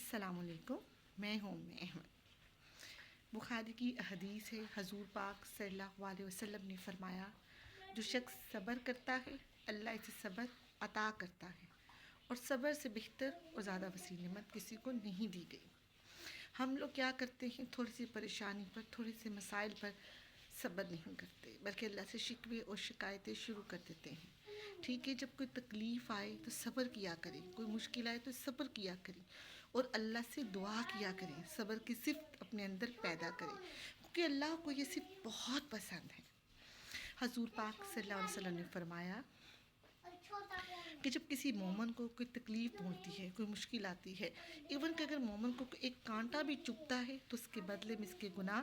السلام علیکم، میں ہوں ام احمد۔ بخاری کی حدیث ہے، حضور پاک صلی اللہ علیہ وسلم نے فرمایا، جو شخص صبر کرتا ہے اللہ اسے صبر عطا کرتا ہے، اور صبر سے بہتر اور زیادہ وسیع نعمت کسی کو نہیں دی گئی۔ ہم لوگ کیا کرتے ہیں، تھوڑی سی پریشانی پر، تھوڑے سے مسائل پر صبر نہیں کرتے، بلکہ اللہ سے شکوے اور شکایتیں شروع کر دیتے ہیں۔ ٹھیک ہے، جب کوئی تکلیف آئے تو صبر کیا کریں، کوئی مشکل آئے تو صبر کیا کریں، اور اللہ سے دعا کیا کریں، صبر کی صفت اپنے اندر پیدا کریں، کیونکہ اللہ کو یہ صفت بہت پسند ہے۔ حضور پاک صلی اللہ علیہ وسلم نے فرمایا کہ جب کسی مومن کو کوئی تکلیف پہنچتی ہے، کوئی مشکل آتی ہے، ایون کہ اگر مومن کو ایک کانٹا بھی چبھتا ہے تو اس کے بدلے میں اس کے گناہ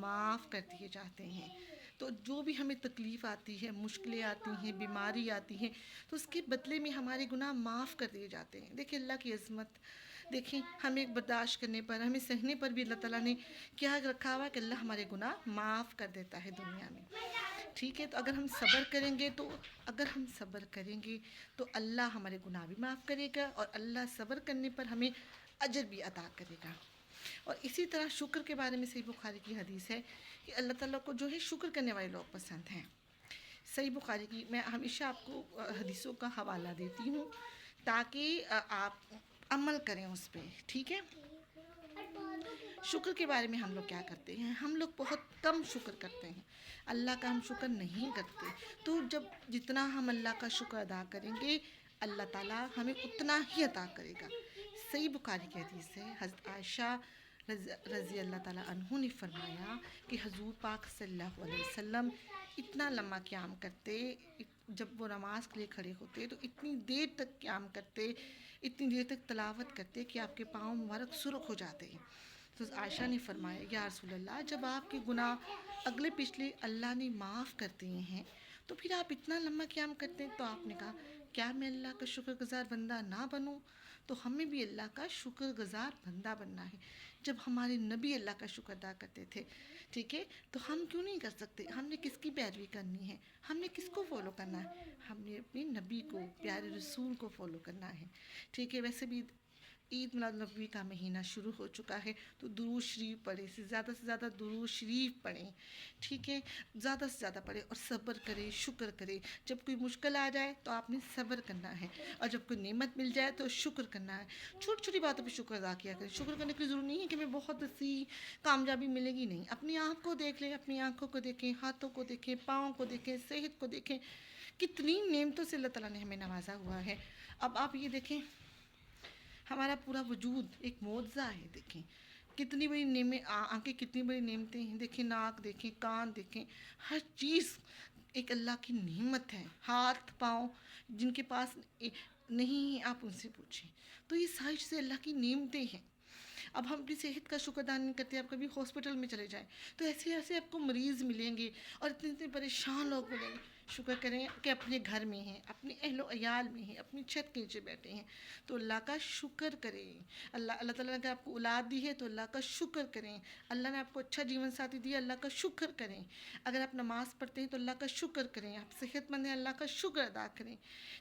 معاف کر دیے جاتے ہیں۔ تو جو بھی ہمیں تکلیف آتی ہے، مشکلیں آتی ہیں، بیماری آتی ہیں، تو اس کے بدلے میں ہمارے گناہ معاف کر دیے جاتے ہیں۔ دیکھیں اللہ کی عظمت، دیکھیں ہمیں برداشت کرنے پر، ہمیں سہنے پر بھی اللہ تعالیٰ نے کیا رکھا ہوا ہے کہ اللہ ہمارے گناہ معاف کر دیتا ہے دنیا میں۔ ٹھیک ہے، تو اگر ہم صبر کریں گے تو اللہ ہمارے گناہ بھی معاف کرے گا، اور اللہ صبر کرنے پر ہمیں اجر بھی عطا کرے گا۔ اور اسی طرح شکر کے بارے میں صحیح بخاری کی حدیث ہے کہ اللہ تعالیٰ کو جو ہے شکر کرنے والے لوگ پسند ہیں۔ صحیح بخاری کی میں ہمیشہ آپ کو حدیثوں کا حوالہ دیتی ہوں تاکہ آپ عمل کریں اس پہ۔ ٹھیک ہے، شکر کے بارے میں ہم لوگ کیا کرتے ہیں، ہم لوگ بہت کم شکر کرتے ہیں، اللہ کا ہم شکر نہیں کرتے۔ تو جتنا ہم اللہ کا شکر ادا کریں گے اللہ تعالیٰ ہمیں اتنا ہی عطا کرے گا۔ صحیح بخاری کی حدیث ہے، حضرت عائشہ رضی اللہ تعالیٰ عنہ نے فرمایا کہ حضور پاک صلی اللہ علیہ وسلم اتنا لمبا قیام کرتے، جب وہ نماز کے لیے کھڑے ہوتے تو اتنی دیر تک قیام کرتے، اتنی دیر تک تلاوت کرتے کہ آپ کے پاؤں مبارک سرخ ہو جاتے ہیں۔ تو عائشہ نے فرمایا، یا رسول اللہ، جب آپ کے گناہ اگلے پچھلے اللہ نے معاف کر دیے ہیں تو پھر آپ اتنا لمبا قیام کرتے ہیں؟ تو آپ نے کہا، کیا میں اللہ کا شکر گزار بندہ نہ بنوں؟ تو ہمیں بھی اللہ کا شکر گزار بندہ بننا ہے۔ جب ہمارے نبی اللہ کا شکر ادا کرتے تھے، ٹھیک ہے، تو ہم کیوں نہیں کر سکتے؟ ہم نے کس کی پیروی کرنی ہے؟ ہم نے کس کو فالو کرنا ہے؟ ہم نے اپنے نبی کو، پیارے رسول کو فالو کرنا ہے۔ ٹھیک ہے، ویسے بھی عید میلاد النبی کا مہینہ شروع ہو چکا ہے، تو درود شریف پڑھیں، زیادہ سے زیادہ درود شریف پڑھیں۔ ٹھیک ہے، زیادہ سے زیادہ پڑھیں اور صبر کریں، شکر کریں۔ جب کوئی مشکل آ جائے تو آپ نے صبر کرنا ہے، اور جب کوئی نعمت مل جائے تو شکر کرنا ہے۔ چھوٹی چھوٹی باتوں پہ شکر ادا کیا کریں۔ شکر کرنے کی ضرورت نہیں ہے کہ میں بہت سی کامیابی ملے گی، نہیں، اپنی آنکھ کو دیکھ لیں، اپنی آنکھوں کو دیکھیں، ہاتھوں کو دیکھیں، پاؤں کو دیکھیں، صحت کو دیکھیں، کتنی نعمتوں سے اللہ تعالیٰ نے ہمیں نوازا ہوا ہے۔ اب آپ یہ دیکھیں، ہمارا پورا وجود ایک معجزہ ہے۔ دیکھیں کتنی بڑی نعمتیں، آنکھیں کتنی بڑی نعمتیں ہیں، دیکھیں ناک دیکھیں، کان دیکھیں، ہر چیز ایک اللہ کی نعمت ہے۔ ہاتھ پاؤں جن کے پاس نہیں ہے آپ ان سے پوچھیں، تو یہ ساری چیزیں اللہ کی نعمتیں ہیں۔ اب ہم اپنی صحت کا شکر ادا نہیں کرتے، آپ کبھی ہاسپٹل میں چلے جائیں تو ایسے ایسے آپ کو مریض ملیں گے اور اتنے اتنے پریشان لوگ ملیں گے۔ شکر کریں کہ اپنے گھر میں ہیں، اپنے اہل و عیال میں ہیں، اپنی چھت کے نیچے بیٹھے ہیں، تو اللہ کا شکر کریں۔ اللہ تعالیٰ نے آپ کو اولاد دی ہے تو اللہ کا شکر کریں۔ اللہ نے آپ کو اچھا جیون ساتھی دیا، اللہ کا شکر کریں۔ اگر آپ نماز پڑھتے ہیں تو اللہ کا شکر کریں۔ آپ صحت مند ہیں، اللہ کا شکر ادا کریں۔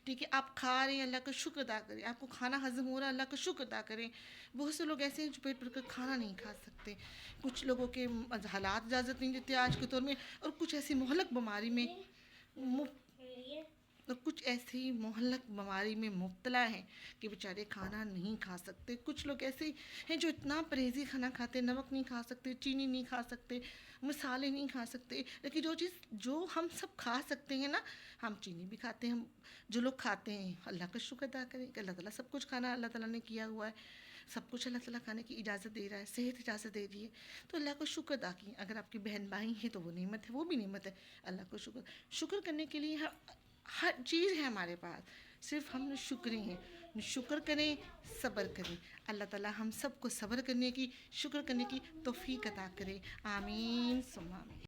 ٹھیک ہے، آپ کھا رہے ہیں، اللہ کا شکر ادا کریں۔ آپ کو کھانا ہضم ہو رہا ہے، اللہ کا شکر ادا کریں۔ بہت سے لوگ ایسے ہیں جو پیٹ بھر کر کھانا نہیں کھا سکتے، کچھ لوگوں کے حالات اجازت نہیں دیتے آج کے دور میں، اور کچھ ایسی مہلک بیماری میں مبتلا ہیں کہ بیچارے کھانا نہیں کھا سکتے۔ کچھ لوگ ایسے ہیں جو اتنا پرہیزی کھانا کھاتے، نمک نہیں کھا سکتے، چینی نہیں کھا سکتے، مسالے نہیں کھا سکتے، لیکن جو ہم سب کھا سکتے ہیں نا، ہم چینی بھی کھاتے ہیں۔ جو لوگ کھاتے ہیں اللہ کا شکر ادا کریں کہ اللہ تعالیٰ سب کچھ کھانا اللہ تعالیٰ نے کیا ہوا ہے، سب کچھ اللہ تعالیٰ کھانے کی اجازت دے رہا ہے، صحت اجازت دے رہی ہے، تو اللہ کا شکر ادا کیے۔ اگر آپ کی بہن بھائی ہیں تو وہ نعمت ہے، وہ بھی نعمت ہے۔ اللہ کو شکر کرنے کے لیے ہر چیز ہے ہمارے پاس، صرف ہم شکری ہیں۔ شکر کریں، صبر کریں۔ اللہ تعالیٰ ہم سب کو صبر کرنے کی، شکر کرنے کی توفیق عطا کرے۔ آمین ثم آمین۔